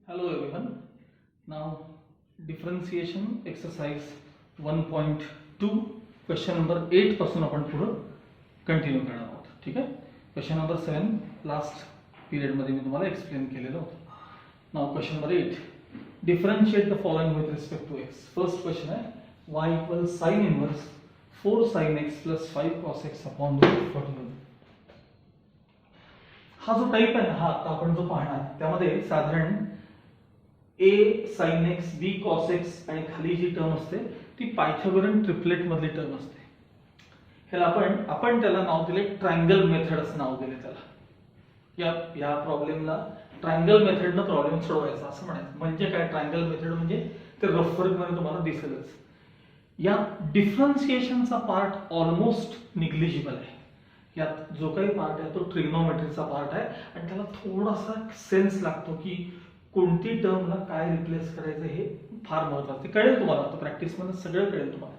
Hello everyone. Now differentiation exercise 1.2 question number 8 पासून आपण पुढे कंटिन्यू करणार आहोत. ठीक आहे. क्वेश्चन नंबर 7 लास्ट पिरियड मध्ये मी तुम्हाला एक्सप्लेन केलेलं होतं. Now question number 8 differentiate the following with respect to x. First question आहे y equals sin inverse 4 sin x plus 5 cos x upon root 41. हा जो टाइप आहे ना, हा आता आपण जो पाहणार त्यामध्ये साधारण a sin x b cos x आणि खाली जी टर्म असते ती पायथागोरन ट्रिपलेट मधली टर्म असते. ह्याला आपण त्याला नाव दिले ट्रायंगल मेथड असं नाव दिले त्याला. या प्रॉब्लेमला ट्रायंगल मेथडनं प्रॉब्लेम सोडवायचा असं म्हणायचं. म्हणजे काय ट्रायंगल मेथड म्हणजे ते रफ वर्क मध्ये तुम्हाला दिसेलच. या डिफरन्शिएशनचा पार्ट ऑलमोस्ट निग्लिजिबल आहे. यात जो काही पार्ट आहे तो ट्रिग्नोमेट्रीचा पार्ट आहे आणि त्याला थोडासा सेन्स लागतो की कोणती टर्मला काय रिप्लेस करायचं हे फार महत्त्वाचं. ते कळेल तुम्हाला, आता प्रॅक्टिस मध्ये सगळं कळेल तुम्हाला.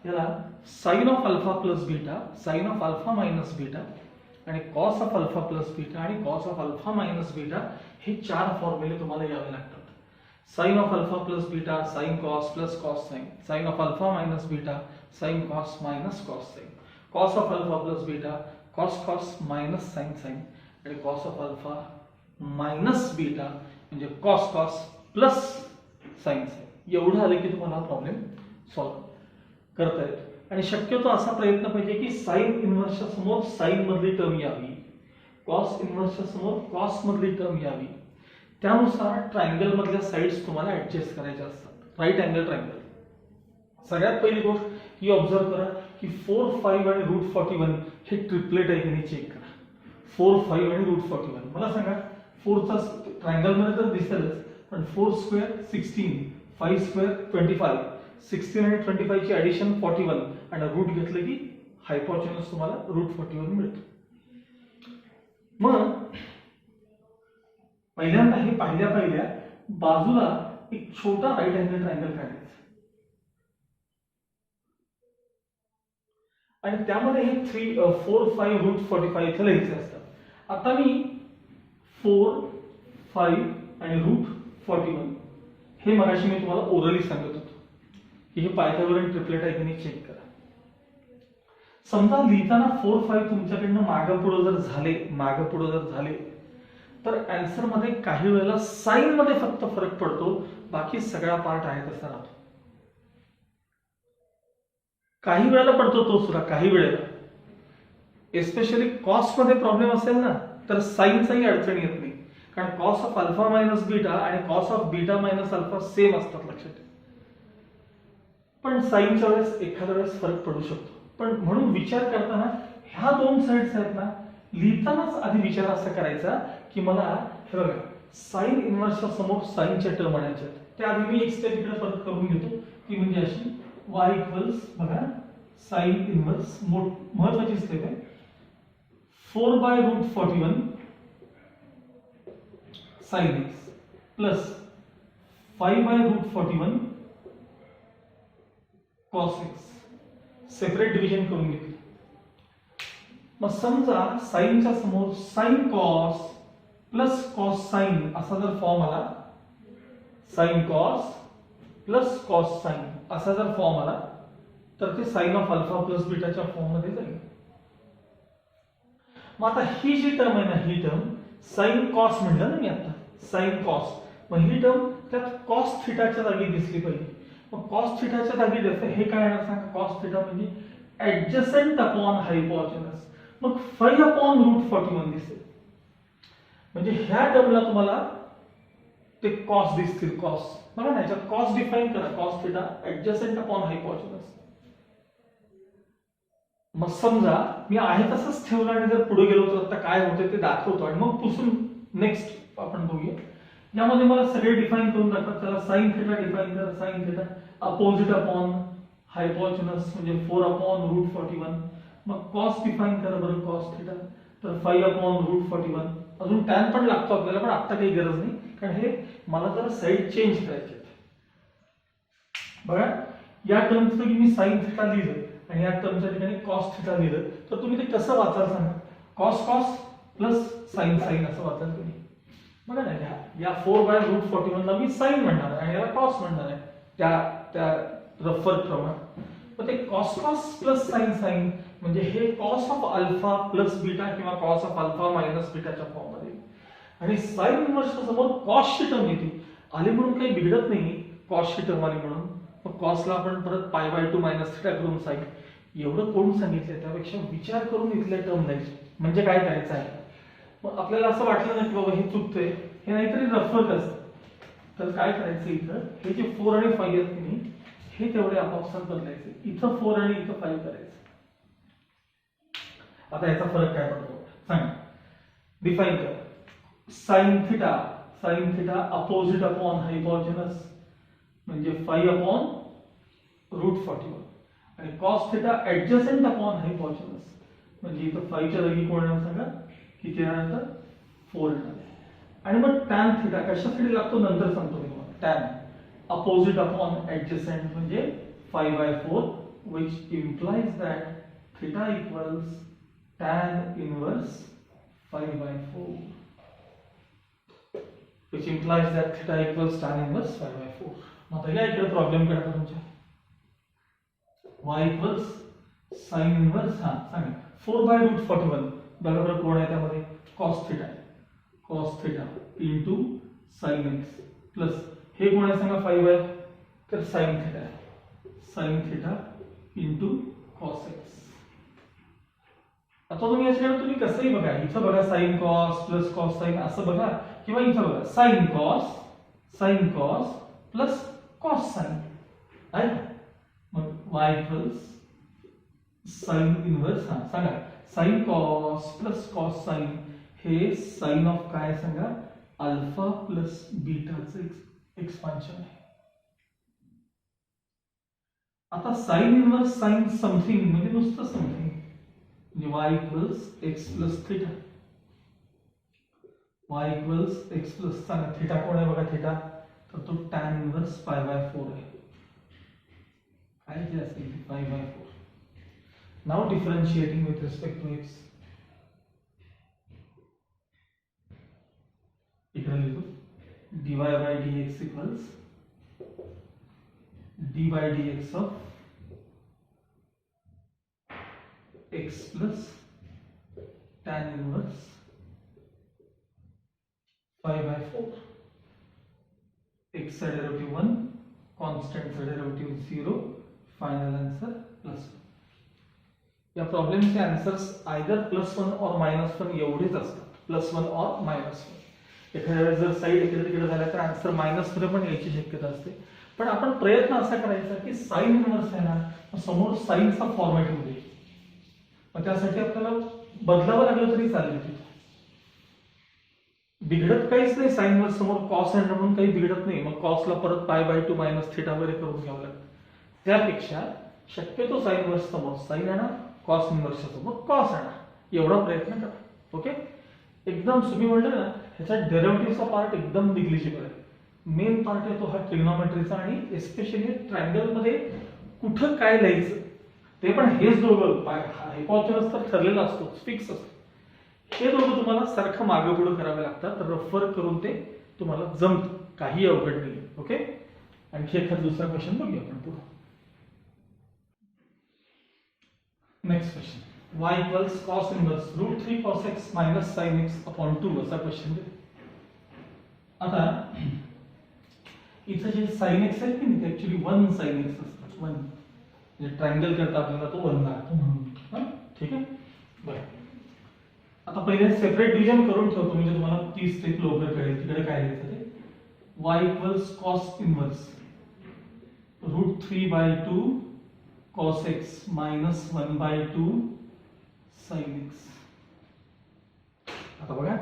याला sine of alpha plus beta, sine of alpha minus beta आणि cos of alpha plus beta आणि cos of alpha minus beta हे चार फॉर्म्युले तुम्हाला यावे लागतात. Sine of alpha plus beta, sine cos plus cos sine, sine of alpha minus beta, sine cos minus cos sine, cos of alpha plus beta, cos cos minus sine sine आणि cos of alpha minus beta म्हणजे cos cos plus sine sine. एवढं आलं की तुम्हाला हा problem solve करता येतो. आणि शक्यतो असा प्रयत्न पाहिजे की साइन इनव्हर्सच्या समोर साइन मधली टर्म यावी, कॉस इनव्हर्सच्या समोर कॉस मधली टर्म यावी. त्यानुसार ट्रायंगल मधल्या साइड्स तुम्हाला ऍडजस्ट करायच्या असतात. Right angle triangle. सगळ्यात पहिली गोष्ट ही ऑब्झर्व करा की 4, 5 आणि रूट 41 हे ट्रिपलेट आहे की नाही चेक करा. 4, 5 आणि रूट 41. मला सांगा 4चा ट्रायंगल मध्ये तर दिसेलच, पण 4 स्क्वेअर 16, 5 स्क्वेअर 25, 16 आणि 25 ची ऍडिशन 41 आणि रूट घेतलं की हायपोटेन्यूज तुम्हाला रूट 41 मिळतो. मग पहिल्यांदा हे पाहिल्या बाजूला एक छोटा राईट अँगल ट्रायंगल काढायचा आणि त्यामध्ये हे 4, 5 रूट 45 इथे लिहायचे असतात. आता मी 4, 5 आणि रूट 41 हे मगाशी मी तुम्हाला ओरली सांगत होतो की हे पायथागोरन ट्रिपलेट आहे की नाही चेक करा. समजा लिहिताना 4, 5 तुमच्याकडनं मागं पुढे जर झाले तर आन्सर मध्ये काही वेळेला साइन मध्ये फक्त फरक पडतो, बाकी सगळा पार्ट आहे तसा राहतो. काही वेळेला पडतो तो सुद्धा, काही वेळेला एस्पेशली कॉस्ट मध्ये प्रॉब्लेम असेल ना तर साइनचाही अडचण येत नाही, कारण cos of alpha minus beta आणि cos of beta minus alpha same असतात लक्षात ठेवा. पण साइनच्या वेळेस एखाद्या वेळेस फरक पडू शकतो. पण म्हणून विचार करताना ह्या दोन साइड्स आहेत ना, लिहितानाच आधी विचार असा करायचा की मला हे बघा साइन इनव्हर्सच्या समोर साइनच्या टर्म आणायच्या. त्या आधी मी एक स्टेप इकडे परत करून घेतो ती म्हणजे अशी y इक्वल्स बघा साइन इनव्हर्स महत्वाची स्टेप आहे 4 by root 41 sine x plus 5 by root 41 cos x. Separate division करून घेतलं. मग समजा साइनच्या समोर sine cos plus cos sine असा जर फॉर्म आला, sine cos plus cos sine असा जर फॉर्म आला तर ते साइन ऑफ अल्फा प्लस बीटाच्या फॉर्म मध्ये जाईल. मग आता ही जी टर्म आहे ना, ही टर्म साइन कॉस म्हणलं ना मी आता, साइन कॉस. मग ही टर्म त्यात कॉस थिटाच्या जागी दिसली पाहिजे. मग कॉस थिटाच्या जागी दिसतं हे काय आहे सांगा. कॉस थिटा म्हणजे ऍडजसंट अपॉन हायपोटेन्यूज. मग 5 अपॉन रूट 41 दिसेल. म्हणजे ह्या टर्मला तुम्हाला ते कॉस दिसतील. कॉस बघा ना, याच्यात कॉस डिफाइन करा. Cos theta adjacent upon hypotenuse. मग समजा मी आहे तसंच ठेवलं आणि जर पुढे गेलो तर आता काय होतं ते दाखवतो आणि मग पुसून नेक्स्ट आपण बघूया. यामध्ये मला सगळे डिफाइन करून दाखवतात. त्याला साइन थिटा डिफाइन करा. साइन थिटा अपोजिट अपॉन हायपोटेन्यूज म्हणजे 4 अपॉन रूट 41. मग कॉस डिफाइन करा बरं. कॉस थिटा तर 5 अपॉन रूट 41. अजून टॅन पण लागतो आपल्याला, पण आता काही गरज नाही कारण हे मला जरा साइड चेंज करायचे. बघा या टर्मचं की मी साइन थिटा लिहिलं आणि या टर्मच्या ठिकाणी कॉस थिटा लिहिलं तर तुम्ही ते कसं वाचाल सांगा. Cos cos plus sine sine असं वाचाल तुम्ही. बघा ना, या 4/√41 ला मी साइन म्हणणार आहे आणि याला कॉस म्हणणार आहे त्या त्या रफर प्रमाणे. मग ते कॉस प्लस साइन म्हणजे हे cos of alpha plus beta किंवा कॉस ऑफ अल्फा मायनस बीटाच्या फॉर्म मध्ये. आणि साइन इन्व्हर्सच्या समोर कॉसची टर्म येते, आली म्हणून काही बिघडत नाही कॉसची टर्म आली म्हणून. मग कॉसला आपण परत π/2 - θ करून साइन. एवढं कोण सांगितलंय, त्यापेक्षा विचार करून इथल्या टर्म नाही म्हणजे काय करायचं आहे. मग आपल्याला असं वाटलं ना की बाबा हे चुकतंय, हे नाहीतरी रफर असतं, तर काय करायचं, इथं हे जे 4 आणि 5 आहेत की नाही हे तेवढे आपापसात बदलायचे. इथं 4 आणि इथं 5 करायचं. आता याचा फरक काय पडतो सांग, डिफाइन कर. Sine theta opposite upon hypotenuse म्हणजे 5/√41 आणि cos theta adjacent upon hypotenuse म्हणजे इथं 5 च्या जागी कोण येणार सांगा, किती येणार, 4 येणार. आणि मग टॅन थिटा कशासाठी लागतो नंतर सांगतो मी तुम्हाला. टॅन अपोजिट अपॉन ऍडजसेंट म्हणजे 5/4 which implies that theta equals tan inverse 5/4 which implies that theta equals tan inverse 5/4. मग आता या इकडे प्रॉब्लेम काय होता तुमच्या, y equals sin inverse सांगा 4/√41 बरोबर कोण आहे त्यामध्ये, cos theta into sin x plus हे कोण आहे सांगा 5 तर sin theta into cos x. आता तुम्ही याच्याकडे तुम्ही कसंही बघा, इथं बघा sin cos plus cos sin असं बघा, किंवा इथं बघा sin cos plus cos sin आहे. मग y equals sin इनवर्स सांगा sin cos plus cos sin हे साइन ऑफ काय सांगा, अल्फा प्लस बीटाचं एक्सपान्शन आहे. आता साइन इनवर्स साइन समथिंग म्हणजे नुसतं समथिंग म्हणजे y equals x plus theta. y equals x plus सांगा थिटा कोण आहे बघा, थिटा तर तो tan इनवर्स 5/4 आहे. काय जे असेल 5/4. Now differentiating with respect to x, इकडे लिहितो dy/dx equals d/dx of x plus tan inverse 5/4. x चा डेरिव्हेटिव्ह 1, कॉन्स्टंट चा डेरिव्हेटिव्ह 0, फायनल आन्सर +1. या प्रॉब्लेमचे आन्सर्स आयदर +1 और -1 एवढेच असतात, +1 और -1. एखाद्या वेळेस जर साईड इकडे तिकडे झाला तर आन्सर -1 पण यायची शक्यता असते. पण आपण प्रयत्न असा करायचा की साइन इनवर्स आहे ना समोर साइनचा फॉर्मॅट मध्ये, मग त्यासाठी आपल्याला बदलावं लागलं तरी चालेल. तिथे बिघडत काहीच नाही, साइन इनवर्स समोर कॉस आहे म्हणून काही बिघडत नाही. मग कॉसला परत π/2 - θ वगैरे करून घ्यावं लागतं. त्यापेक्षा शक्यतो साइन इनवर्स समोर साइन आणा, कॉस इनवर्सच्या समोर कॉस आणा, एवढा प्रयत्न करा. ओके, एकदम तुम्ही म्हणलं ना ह्याचा डेरिव्हेटिव्हचा पार्ट एकदम निग्लिजिबल आहे. मेन पार्ट आहे तो हा ट्रिग्नोमेट्रीचा आणि एस्पेशली ट्रायंगल मध्ये कुठं काय लिहायचं ते पण हेच दोघं हायपोटेनस तर ठरलेला असतो, फिक्स असतो. हे दोघं तुम्हाला सारखं मागे पुढे करावे लागतात, रेफर करून ते तुम्हाला जमतं, काही अवघड नाही. ओके, आणखी एखादा दुसरा क्वेश्चन बघूया आपण पुढे. Next question, y equals cos inverse √3 cos x minus sin x upon 2 असा क्वेश्चन आहे. आता इथं जे sin x आहे की नाही ऍक्च्युली 1 sin x असतात. 1 म्हणजे ट्रायंगल करता आपल्याला तो 1 लागतो म्हणून. ठीक आहे, बरं. आता पहिले सेपरेट डिव्हिजन करून ठेवतो म्हणजे तुम्हाला 30 स्टेप लवकर कळेल. तिकडे काय लिहायचं ते, y equals cos inverse √3/2 cos x minus 1/2 sin x. आता बघा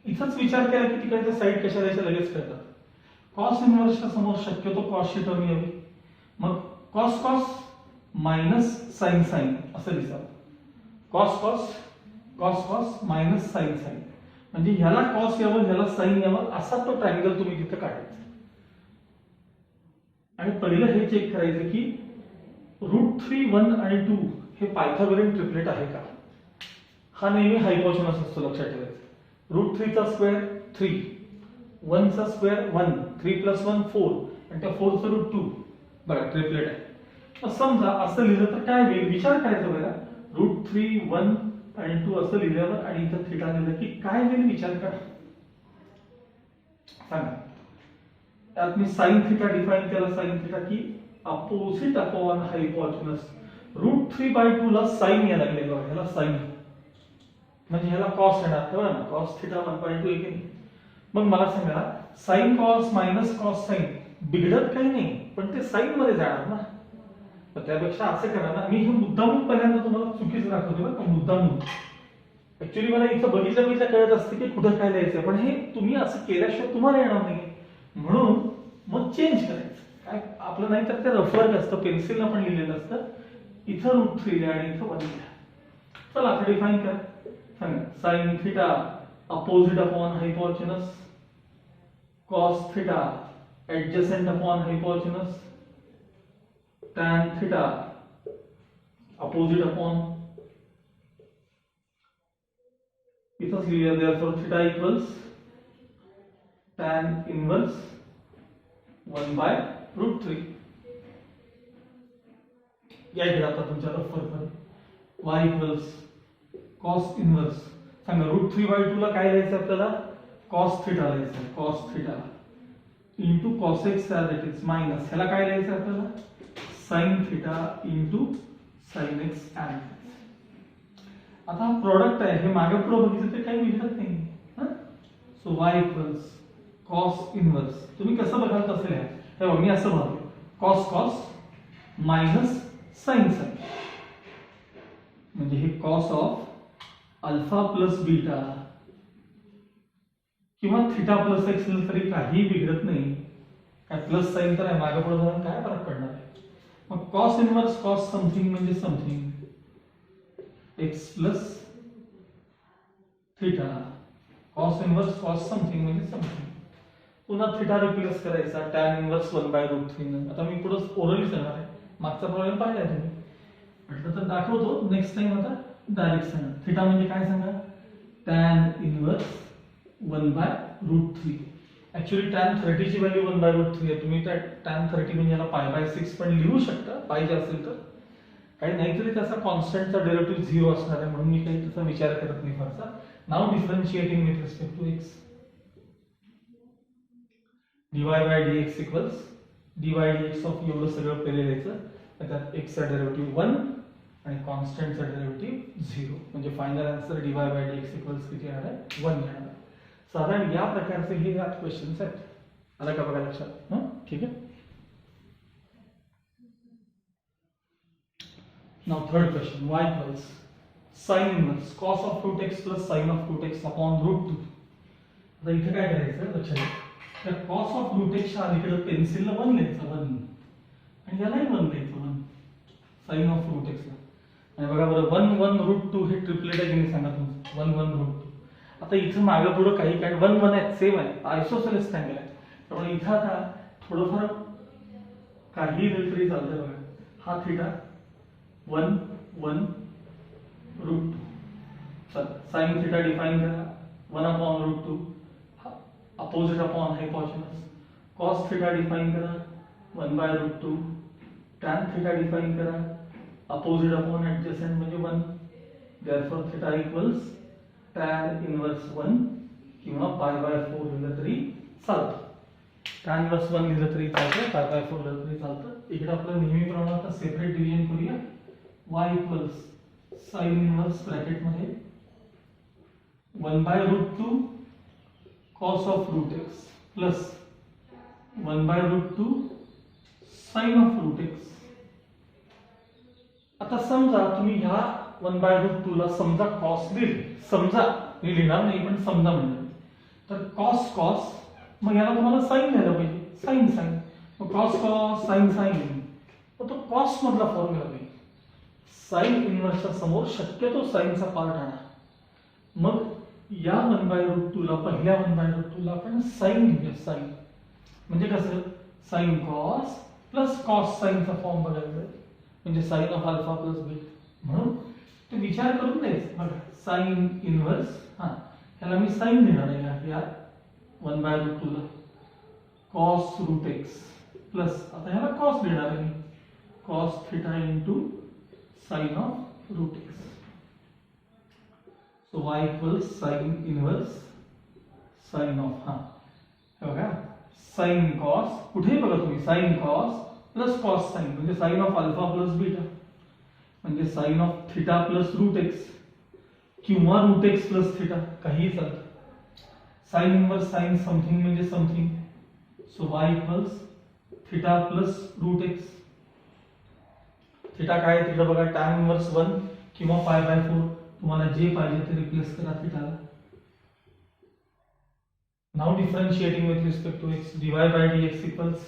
इथंच विचार केला की तिकडच्या साईड कशा द्यायच्या लगेच कळतात. cos इनवर्सच्या समोर शक्यतो cos ची टर्म यावी, मग cos मायनस sin असं लिहावं. cos मायनस sin म्हणजे ह्याला cos यावं ह्याला sin यावं असा तो ट्रायंगल तुम्ही तिथे काढायचा. आणि पहिलं हे चेक करायचं की √3, 1 आणि 2 हे पायथागोरियन ट्रिपलेट आहे का. हा नेहमी हायपोटेनस असतो लक्षात ठेवायचं. √3 चा स्क्वेअर 3 1 चा स्क्वेअर 1, 3 + 1 4 आणि त्या 4 चं रूट 2. बघा ट्रिपलेट आहे. मग समजा असं लिहिलं तर काय होईल? विचार करायचा बघा. √3 1 आणि 2 असं लिहिल्यावर आणि इथं थिटा लिहिलं की काय होईल विचार करा. सांगा. त्यात मी sin थिटा डिफाइन केला. sin थिटा की अपोजिट अपॉन हायपोटेनस. √3/2 ला sin या लागलेलं आहे. ह्याला sin म्हणजे ह्याला cos येणार. तेव्हा ना cos थिटा 1/2 आहे की नाही. मग मला सांगा sin cos - cos sin बिघडत काही नाही, पण ते sin मध्ये जाणार ना. तर त्यापेक्षा असं करा ना, मी हे मुद्दामून पहिल्यांदा तुम्हाला चुकीचं दाखवतो बरं का, मुद्दामून. ऍक्च्युअली मला इथं बघितलं कळत असते की कुठं काय लिहायचं, पण हे तुम्ही असं केल्याशिवाय तुम्हाला येणार नाही. म्हणून मग चेंज करायचं. काय आपलं नाही तर ते रफवर्क असतं, पेन्सिलनं पण लिहिलेलं असतं. इथं √3 लिहा आणि इथं 1 लिहा. चला आता डिफाइन करा. सांगा sin theta opposite upon hypotenuse, cos theta adjacent upon hypotenuse, tan theta opposite upon. इथंच लिहिलं. therefore theta equals tan inverse 1/√3. या इकडे आता तुमच्या रफवर y equals cos inverse. सांगा √3/2 ला काय लिहायचं आपल्याला? cos थिटा लिहायचं. cos theta into cos x as it is minus ह्याला काय लिहायचं आपल्याला? sin theta into sin x as it is. आता हा प्रोडक्ट आहे, हे मागे पुढे बघितलं तर काही विचारत नाही. So y equals cos inverse. तुम्ही कसं बघाल तसं लिहा. हे बघा मी असं म्हणतो cos cos minus sin sin म्हणजे हे cos of alpha plus beta किंवा थिटा प्लस एक्स तरी काही बिघडत नाही. काय प्लस साइन तर आहे, मागे पुढे जाऊन काय फरक पडणार आहे. मग कॉस इनवर्स कॉस समथिंग म्हणजे something x plus theta. Cos inverse cos something म्हणजे समथिंग. पुन्हा थिटा रिप्लेस करायचा tan इनवर्स 1/√3. आता मी पुढे ओरली सांगणार आहे. मागचा प्रॉब्लेम पाहिलाय तुम्ही, म्हटलं तर दाखवतो नेक्स्ट टाइम. आता डायरेक्ट सांगा. थिटा म्हणजे काय सांगा? tan inverse 1/√3. ऍक्च्युअली tan 30 ची व्हॅल्यू 1/√3 आहे. तुम्ही त्या tan 30 म्हणजे याला π/6 पण लिहू शकता पाहिजे असेल तर. काही नाहीतरी त्याचा कॉन्स्टंटचा डेरिव्हेटिव्ह 0 असणार आहे, म्हणून मी काही त्याचा विचार करत नाही फारसा. Now differentiating with respect to x. dy/dx equals dy/dx of एवढं सगळं पहिले लिहायचं. त्यात x चा डेरिव्हेटिव्ह 1 आणि कॉन्स्टंटचा डेरिव्हेटिव्ह 0. म्हणजे फायनल आन्सर dy/dx इक्वल्स किती येणार आहे? 1 येणार आहे. साधारण या प्रकारचे हे क्वेश्चन्स आहेत. आला का बघा लक्षात? ठीक आहे. Now third question. y equals sin inverse cos of root x plus sin of root x upon √2. आता इथे काय करायचं लक्षात घ्या. तर cos of root x च्या अलीकडे पेन्सिलला 1 लिहायचं 1 आणि यालाही 1 लिहायचं 1 sin of root x ला. आणि बघा बरं 1 1 √2 हे ट्रिपलेट आहे की नाही सांगा तुम्ही. 1 1 √2. आता इथं मागे पुढे काही काय 1 1 आहे, सेम आहे, आयसोसेलेस ट्रायंगल आहे. त्यामुळे इथं आता थोडंफार काही तरी चालतंय बघा. हा थिटा 1 1 √2. चल sin थिटा डिफाइन करा 1/√2 opposite upon hypotenuse. cos theta define करा 1/√2. tan थिटा डिफाइन करा अपोजिट अपॉन एडजसेंट म्हणजे 1. therefore theta equals tan inverse 1 किंवा π/4 लिहिलं तरी चालतं. tan इनवर्स 1 लिहिलं तरी चालतं, π/4 लिहिलं तरी चालतं. इकडे आपलं नेहमीप्रमाणे आता सेपरेट डिव्हिजन करूया. y equals sin inverse bracket मध्ये 1/√2 cos of root x plus 1/√2 sin of root x. आता समजा तुम्ही ह्या 1/√2 ला समजा cos दिली, समजा मी लिहिणार नाही पण समजा म्हणजे तर cos cos मग याला तुम्हाला sin द्यायला पाहिजे. sin sin मग cos cos sin sin मग तो cos मधला फॉर्म्युला पाहिजे. sin इनवर्सच्या समोर शक्यतो sin चा पार्ट आणा. मग या 1/√2 ला पहिल्या 1/√2 ला आपण sin घेऊया. sin म्हणजे कसं sin cos plus cos sin चा फॉर्म बघायचा म्हणजे sin of alpha plus beta. म्हणून ते विचार करून द्यायचं बघा sin इनवर्स. ह्याला मी sin देणार आहे या 1/√2 ला cos रूट x प्लस आता ह्याला cos लिहिणार आहे मी cos theta into sine of root x. So y equals sine inverse sine of हे बघा साइन कॉस कुठेही बघा तुम्ही sine cos plus cos sine म्हणजे sine of alpha plus beta म्हणजे sine of theta plus root x किंवा root x plus theta काहीही चालतं. साइन इनवर्स साइन समथिंग म्हणजे something. So y equals theta plus root x. Theta काय तिकडे बघा tan inverse 1 किंवा π/4 तुम्हाला जे पाहिजे ते रिप्लेस करा थीटाला. Now differentiating with respect to x, dy by dx equals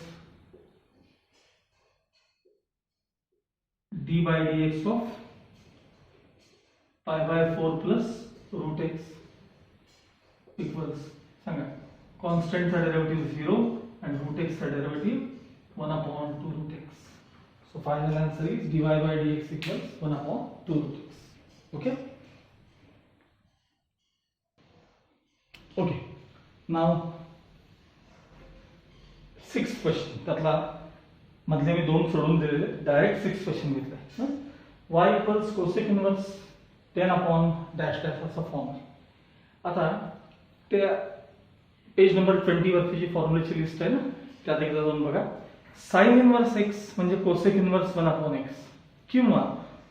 d by dx of π/4 plus root x equals सांगा constant चा derivative 0 and root x चा derivative 1/2 root x. So final answer is dy by dx equals 1/2 root x. Okay? Okay. Now 6th question त्यातला मधले मी दोन सोडून दिलेले direct 6th question घेतलाय. y equals cosec inverse 10/-dash असा form आहे. आता त्या पेज नंबर 20 वरती जी फॉर्म्युलेची लिस्ट आहे ना त्यात एकदा जाऊन बघा. साइन इनवर्स x म्हणजे कोसेक इनवर्स 1/x किंवा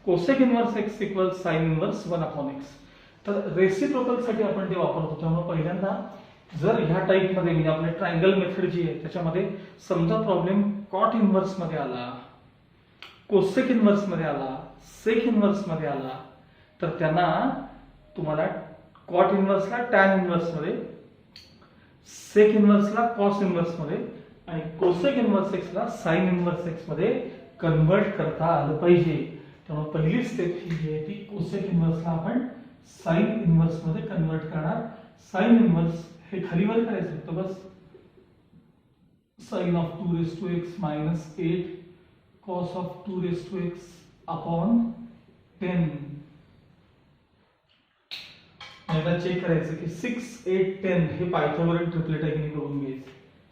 cosec inverse x equals sine inverse 1/x. तर रेसिप्रोकल साठी आपण ते वापरतो. त्यामुळे पहिल्यांदा जर ह्या टाइप मध्ये म्हणजे आपले ट्रायंगल मेथड जी आहे त्याच्यामध्ये समजा प्रॉब्लेम कॉट इनवर्स मध्ये आला, कोसेक इनवर्स मध्ये आला, सेक इनवर्स मध्ये आला तर त्यांना तुम्हाला कॉट इनवर्सला टॅन इनवर्स मध्ये, सेक इनवर्सला कॉस इनवर्स मध्ये आणि कोसेक इनवर्स एक्स ला साइन इनवर्स एक्स मध्ये कन्वर्ट करता आलं पाहिजे. त्यामुळे पहिली स्टेप ही जी आहे ती कोसेक इनवर्सला आपण साइन इनवर्स मध्ये कन्वर्ट करणार. साइन इनवर्स हे खाली वर करायचं तर बस sin of 2 raised to x minus 8 cos of 2 raised to x upon 10. आता चेक करायचं की 6, 8, 10 हे पायथागोरन ट्रिपलेट आहे की नाही बघून घ्यायचं.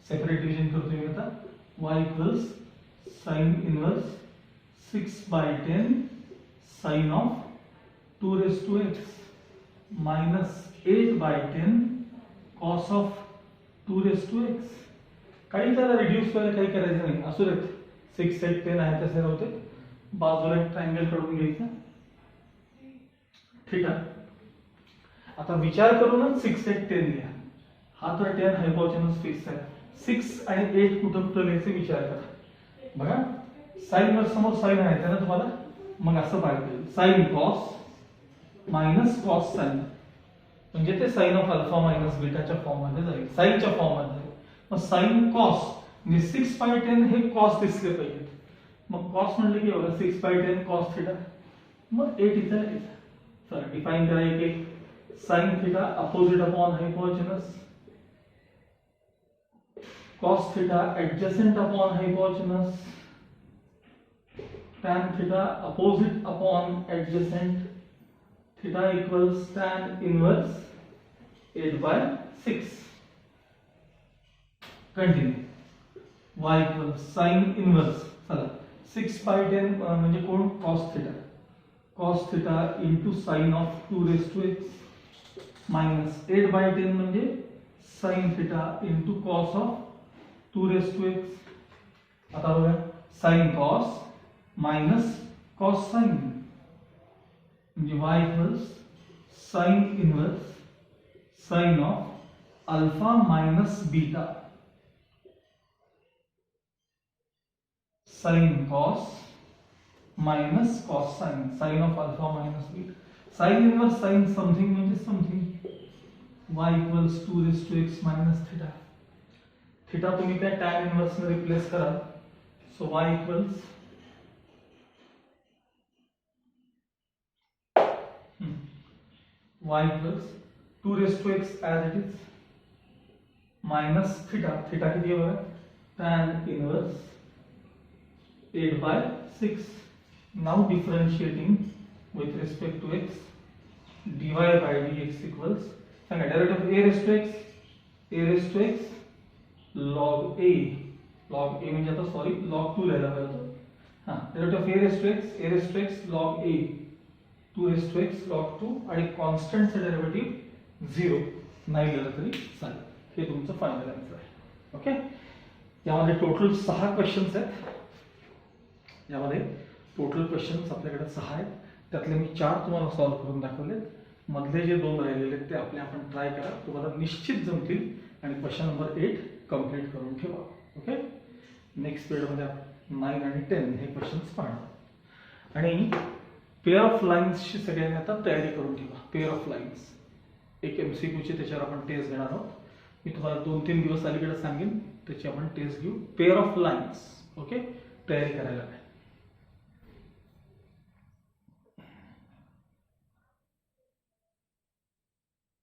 सेपरेट डिव्हिजन करतोय मी आता. y equals sin inverse 6/10 sin of 2 raised to x minus 8/10 cos of 2 raised to x. काही त्याला रिड्यूस करायला काही करायचं नाही. असू देत 6, 8, 10 आहे तसे राहते. बाजूला एक ट्रायंगल काढून घ्यायचा थीटा. आता विचार करूनच 6, 8, 10 लिहा. हा तर 10 हायपोटेन्यूस फिक्स आहे. 6 आणि 8 कुठं कुठं लिहायचे विचार करा. बघा साइन वर समोर साइन आहे त्याला तुम्हाला मग असं पाहिजे sine cos minus cos sine म्हणजे ते साइन ऑफ अल्फा मायनस बीटाच्या फॉर्म मध्ये जाईल, साइनच्या फॉर्म मध्ये जाईल. मग साइन कॉस म्हणजे 6/10 हे कॉस दिसले पाहिजेत. मग कॉस म्हणले की बघा 6/10 कॉस थीटा मग 8 इथं आहे. चला डिफाइन करा एक sine theta opposite upon हायपोटेन्यूस, cos theta adjacent upon हायपोटेन्यूस, tan theta opposite upon adjacent, theta equals tan inverse 8/6. Continue. y equals sin inverse चला 6/10 म्हणजे कोण cos theta, cos theta into sin of 2 raised to x minus 8/10 म्हणजे sin theta into cos of 2 raised to x. आता बघा sin cos minus cos sin म्हणजे y equals sin inverse sin of alpha minus beta sin cos minus cos sin sin of alpha minus beta. sin inverse sin something म्हणजे something y equals 2 raised to x minus theta. theta तुम्ही त्या tan inverse ने replace करा. so y equals y equals 2 raised to x as it is minus theta. theta किती आहे बघा tan inverse 8/6. now differentiating with respect to x dy by dx equals सांगा derivative of a raised to x a raise to x log a म्हणजे आता sorry log 2 लिहायला पाहिजे. हां, derivative of a raise to x log a 2 raise to x log 2 आणि कॉन्स्टंटचं derivative 0 नाही लिहिलं तरी चालेल. हे तुमचं फायनल आन्सर आहे. ओके, यामध्ये टोटल 6 क्वेश्चन्स आहेत. यामध्ये टोटल क्वेश्चन्स आपल्याकडे 6 आहेत. त्यातले मी 4 तुम्हाला सॉल्व्ह करून दाखवलेत. मधले जे 2 राहिलेले आहेत ते आपण ट्राय करा, तुम्हाला निश्चित जमतील. आणि क्वेश्चन नंबर 8 कम्प्लीट करून ठेवा. ओके, नेक्स्ट पिरियडमध्ये 9 आणि 10 हे क्वेश्चन्स पाहणार. आणि पेअर ऑफ लाईन्सची सगळ्यांनी आता तयारी करून ठेवा. पेअर ऑफ लाईन्स एक MCQची, त्याच्यावर आपण टेस्ट घेणार आहोत. मी तुम्हाला 2-3 दिवस अलीकडे सांगेन, त्याची आपण टेस्ट घेऊ. Pair of lines. ओके, तयारी करायला